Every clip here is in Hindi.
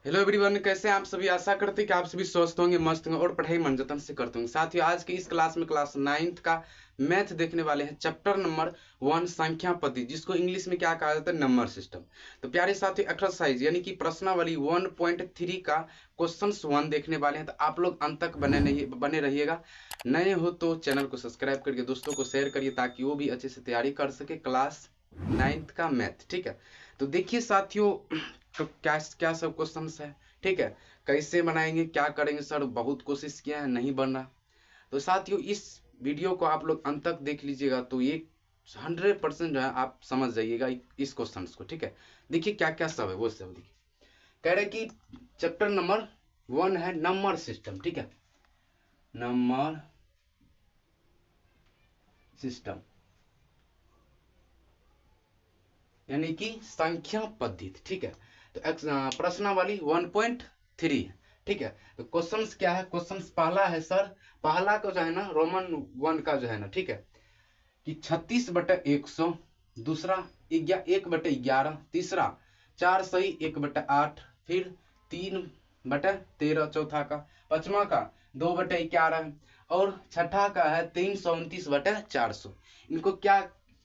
हेलो एवरीवन, कैसे हैं आप सभी। आशा करते हैं कि आप सभी स्वस्थ होंगे, मस्त होंगे और पढ़ाई मन जतन से करते होंगे। साथ ही आज की इस क्लास में क्लास 9th का मैथ देखने वाले हैं, चैप्टर नंबर 1 संख्या पद्धति, जिसको इंग्लिश में क्या कहा जाता है, नंबर सिस्टम। तो प्यारे साथी, एक्सरसाइज यानी कि प्रश्नावली 1.3 का क्वेश्चन 1 देखने वाले हैं। तो आप लोग अंत तक बने रहिएगा। नए हो तो चैनल को सब्सक्राइब करके दोस्तों को शेयर करिए ताकि वो भी अच्छे से तैयारी कर सके क्लास 9th का मैथ। ठीक है, तो देखिए साथियों, तो क्या क्या सब क्वेश्चंस है, ठीक है। कैसे बनाएंगे, क्या करेंगे सर, बहुत कोशिश किया है, नहीं बन रहा। तो साथियों, इस वीडियो को आप लोग अंत तक देख लीजिएगा तो ये 100% जो है आप समझ जाइएगा इस क्वेश्चन को। ठीक है, देखिए क्या क्या सब है वो सब देखिए। कह रहे कि चैप्टर नंबर 1 है नंबर सिस्टम। ठीक है, नंबर सिस्टम यानी कि संख्या पद्धति। ठीक है, तो प्रश्नावली 1.3 है। ठीक है, तो क्वेश्चंस क्या है, क्वेश्चंस पहला है सर, पहला का जो है ना रोमन 1 का जो है ना, ठीक है, कि 36/100, दूसरा 1/11, तीसरा 4 सही 1/8, फिर 3/13 चौथा का, पांचवा का 2/11 और छठा का है 329/400। इनको क्या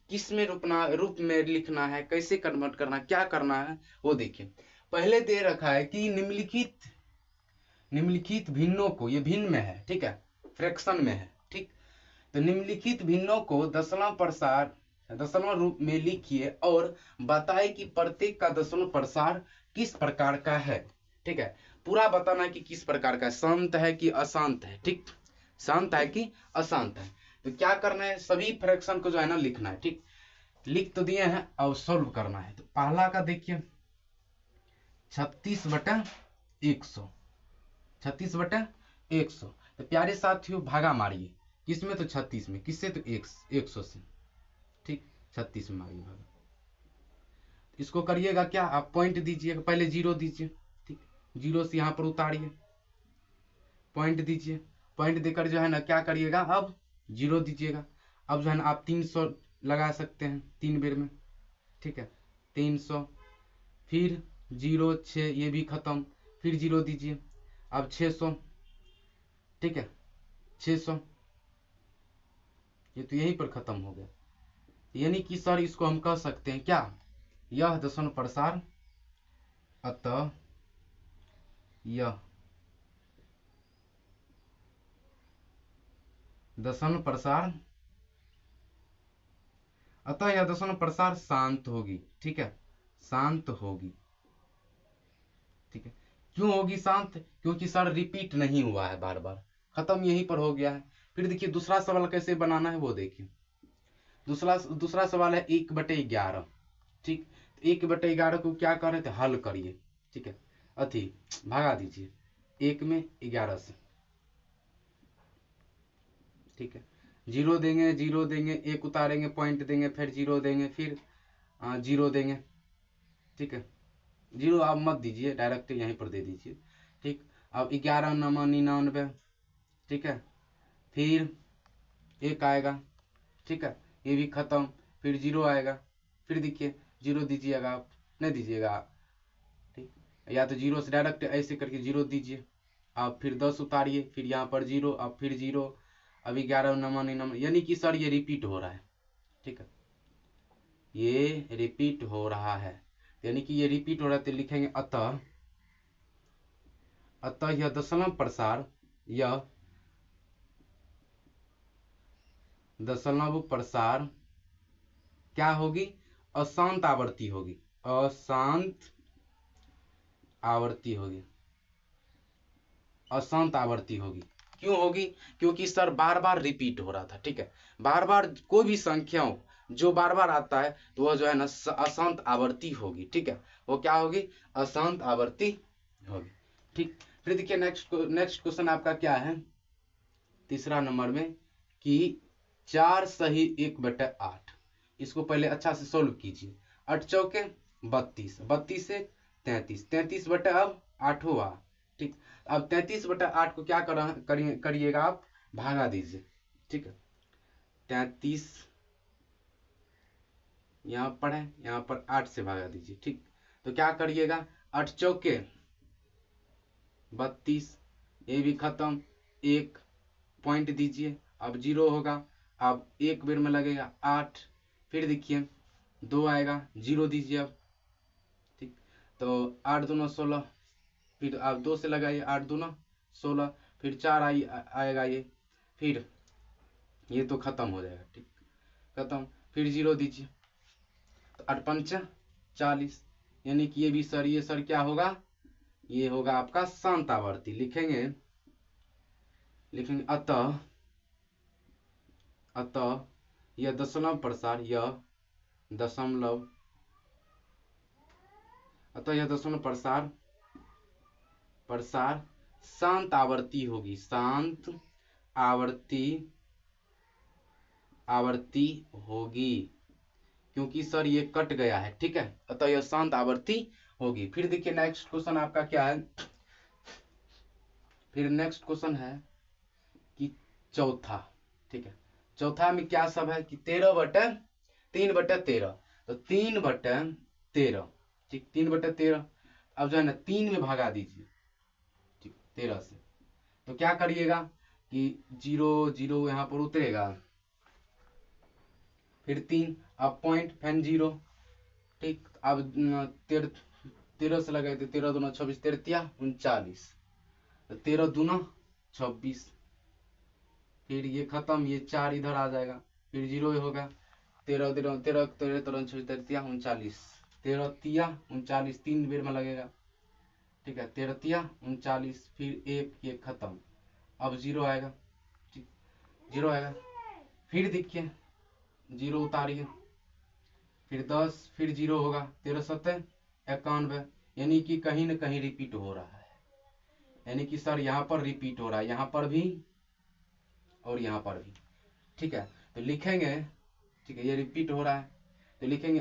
किस में रूप में लिखना है, कैसे कन्वर्ट करना, क्या करना है वो देखिए। पहले दे रखा है कि निम्नलिखित भिन्नों को, ये भिन्न में है, ठीक है, फ्रैक्शन में है। ठीक, तो निम्नलिखित भिन्नों को दशमलव रूप में लिखिए और बताए कि प्रत्येक का दशमलव प्रसार किस प्रकार का है। ठीक है, पूरा बताना है कि किस प्रकार का है, शांत है कि अशांत है। ठीक, शांत है कि अशांत है। तो क्या करना है, सभी फ्रैक्शन को जो है ना लिखना है। ठीक, लिख तो दिए हैं, अब सॉल्व करना है। तो पहला का देखिए 36/100, 36/100। तो प्यारे साथियों भागा मारिए, किसमें तो 36 में, किससे तो 100 से। ठीक, 36 में मारिए भागा। इसको करिएगा क्या, आप पॉइंट दीजिएगा, पहले 0 दीजिए। ठीक, 0 से यहां पर उतारिए, पॉइंट दीजिए, पॉइंट देकर जो है ना क्या करिएगा, अब 0 दीजिएगा। अब जो है ना आप 300 लगा सकते हैं 3 बेर में। ठीक है, 300, फिर 0 6, ये भी खत्म, फिर 0 दीजिए, अब 600। ठीक है, 600, ये तो यहीं पर खत्म हो गया। यानी कि सर इसको हम कह सकते हैं क्या, यह दशमलव प्रसार, अतः यह दशमलव प्रसार, अतः यह दशमलव प्रसार शांत होगी। ठीक है, शांत होगी। ठीक है, क्यों होगी शांत, क्योंकि सर रिपीट नहीं हुआ है बार बार, खत्म यहीं पर हो गया है। फिर देखिए दूसरा सवाल कैसे बनाना है वो देखिए। दूसरा सवाल है 1/11। ठीक, 1/11 को क्या कर रहे थे, हल करिए। ठीक है, अति भगा दीजिए 1 में 11 से। ठीक है, 0 देंगे, 0 देंगे, 1 उतारेंगे, पॉइंट देंगे, फिर 0 देंगे, फिर 0 देंगे। ठीक है, 0 आप मत दीजिए, डायरेक्ट यहीं पर दे दीजिए। ठीक, अब 11 9 99। ठीक है, फिर 1 आएगा। ठीक है, ये भी खत्म, फिर 0 आएगा, फिर देखिए 0 दीजिएगा, आप नहीं दीजिएगा। ठीक, या तो 0 से डायरेक्ट ऐसे करके 0 दीजिए, अब फिर 10 उतारिए, फिर यहाँ पर 0, अब फिर 0, अब 11 9 यानी कि सर ये रिपीट हो रहा है। ठीक है, ये रिपीट हो रहा है, यानी कि ये रिपीट हो रहा है, तो लिखेंगे अतः यह दशमलव प्रसार, यह दशमलव प्रसार क्या होगी, अशांत आवृत्ति होगी, अशांत आवृत्ति होगी, अशांत आवृत्ति होगी। क्यों होगी, क्योंकि सर बार बार रिपीट हो रहा था। ठीक है, बार बार कोई भी संख्या हो जो बार बार आता है तो वह जो है ना अशांत आवृत्ति होगी। ठीक है, वो क्या होगी, अशांत आवृत्ति होगी। ठीक, फिर देखिए नेक्स्ट क्वेश्चन आपका क्या है, तीसरा नंबर में, कि 4 सही 1/8। इसको पहले अच्छा से सोल्व कीजिए। 8 चौके 32, 32 से 33, 33 बटे अब 8 हुआ। ठीक, अब 33/8 को क्या करिएगा आप, भागा दीजिए। ठीक है, 33 यहाँ पर है, यहाँ पर 8 से भागा दीजिए। ठीक, तो क्या करिएगा, 8 चौके 32, ये भी खत्म, 1 पॉइंट दीजिए, अब 0 होगा, अब एक बेर में लगेगा 8, फिर देखिए 2 आएगा, 0 दीजिए अब, ठीक, तो 8 दूना 16, फिर आप 2 से लगाइए, 8 दूना 16, फिर 4 आएगा ये, फिर ये तो खत्म हो जाएगा, ठीक, खत्म, फिर 0 दीजिए, तो 8 पंचा 40, यानी कि ये भी सर, ये सर क्या होगा, ये होगा आपका शांत आवर्ती। लिखेंगे अतः यह दशमलव प्रसार, अतः यह दशमलव प्रसार शांत आवर्ती होगी, शांत आवर्ती होगी, क्योंकि सर ये कट गया है, ठीक है, अतः यह शांत आवर्ती होगी। फिर देखिए नेक्स्ट क्वेश्चन आपका क्या है, फिर नेक्स्ट क्वेश्चन है कि चौथा, ठीक है, चौथा में क्या सब है कि 3/13, तो 3/13, ठीक, 3/13, अब जो है ना 3 में भगा दीजिए, ठीक, 13 से, तो क्या करिएगा कि 0 0 यहाँ पर उतरेगा, फिर 3, अब पॉइंट, फैन 0, ठीक, अब 13 से लगाए थे, 13 दूना 26, 13 39, 13 दूना 26, फिर ये खत्म, ये 4 इधर आ जाएगा, फिर 0 होगा, 13 13 13 13 13 39, 13 तिया 39, 3 बेर में लगेगा, ठीक है, 13 तिया 39, फिर 1 ये खत्म, अब 0 आएगा, ठीक, 0 आएगा, फिर देखिए 0 उतारिए, फिर 10, फिर 0 होगा, 13 7 91, यानी कि कहीं ना कहीं रिपीट हो रहा है, यानी कि सर यहाँ पर रिपीट हो रहा है, यहाँ पर भी और यहाँ पर भी, ठीक है, तो लिखेंगे, ठीक है, ये रिपीट हो रहा है, तो लिखेंगे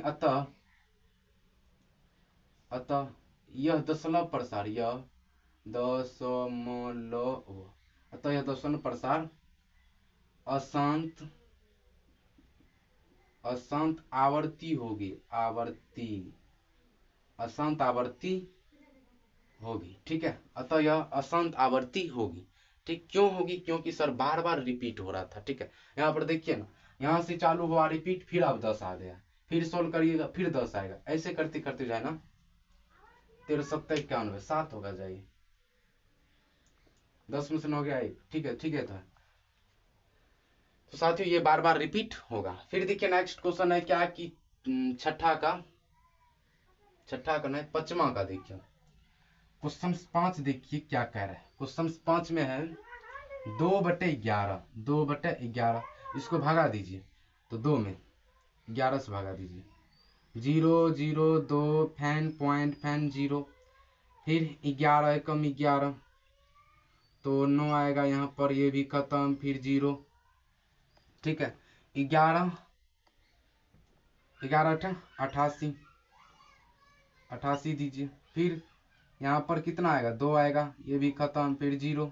अतः यह दशमलव प्रसार, अतः यह दशमलव प्रसार अशांत आवर्ती होगी, अशांत आवर्ती होगी, ठीक है, अतः यह अशांत आवर्ती होगी, ठीक, क्यों होगी, क्योंकि सर बार बार रिपीट हो रहा था, ठीक है, यहाँ पर देखिए ना, यहाँ से चालू हुआ रिपीट, फिर अब 10 आ गया, फिर सोल्व करिएगा, फिर 10 आएगा, ऐसे करते करते जाए ना, 13 7 91, 7 होगा, जाइए 10 में से 9 गया 1, ठीक है, ठीक है, तो साथियों ये बार बार रिपीट होगा। फिर देखिए नेक्स्ट क्वेश्चन है क्या कि छठा का नहीं, 5वां का देखिए, क्वेश्चन 5 देखिए क्या कह रहा है, क्वेश्चन 5 में है 2/11, इसको भगा दीजिए, तो 2 में 11 से भगा दीजिए, 0 0 2 फैन पॉइंट फैन 0, फिर 11 कम 11, तो 9 आएगा यहाँ पर, ये भी खत्म, फिर 0, ठीक है, 11 88 दीजिए, फिर यहाँ पर कितना आएगा, 2 आएगा, ये भी खत्म, फिर 0,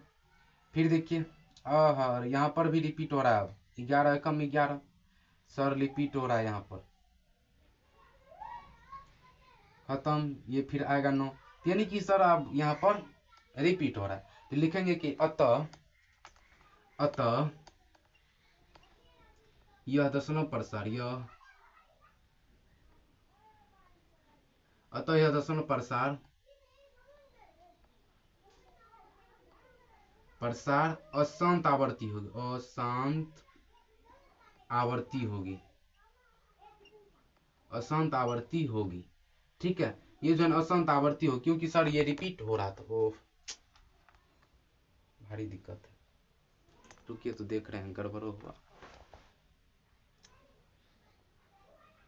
फिर देखिए यहाँ पर भी रिपीट हो रहा है, अब 11 कम 11, सर रिपीट हो रहा है, यहाँ पर खत्म, ये फिर आएगा 9, यानी कि सर अब यहाँ पर रिपीट हो रहा है, तो लिखेंगे कि अतः यह दशमलव प्रसार, अतः यह दशमलव प्रसार अशांत आवर्ती होगी, ठीक है, ये जो है अशांत आवर्ती हो, क्योंकि सर ये रिपीट हो रहा था, वो भारी दिक्कत है, रुकिए तो देख रहे हैं गड़बड़ हुआ,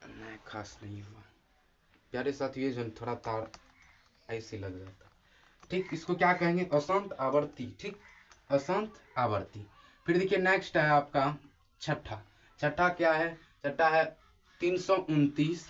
नहीं खास नहीं हुआ प्यारे साथ, ये जो थोड़ा तार ऐसे लग जाता, ठीक, इसको क्या कहेंगे, अशांत आवर्ती, ठीक, अशांत आवर्ती। फिर देखिए नेक्स्ट है आपका छठा क्या है, छठा है 329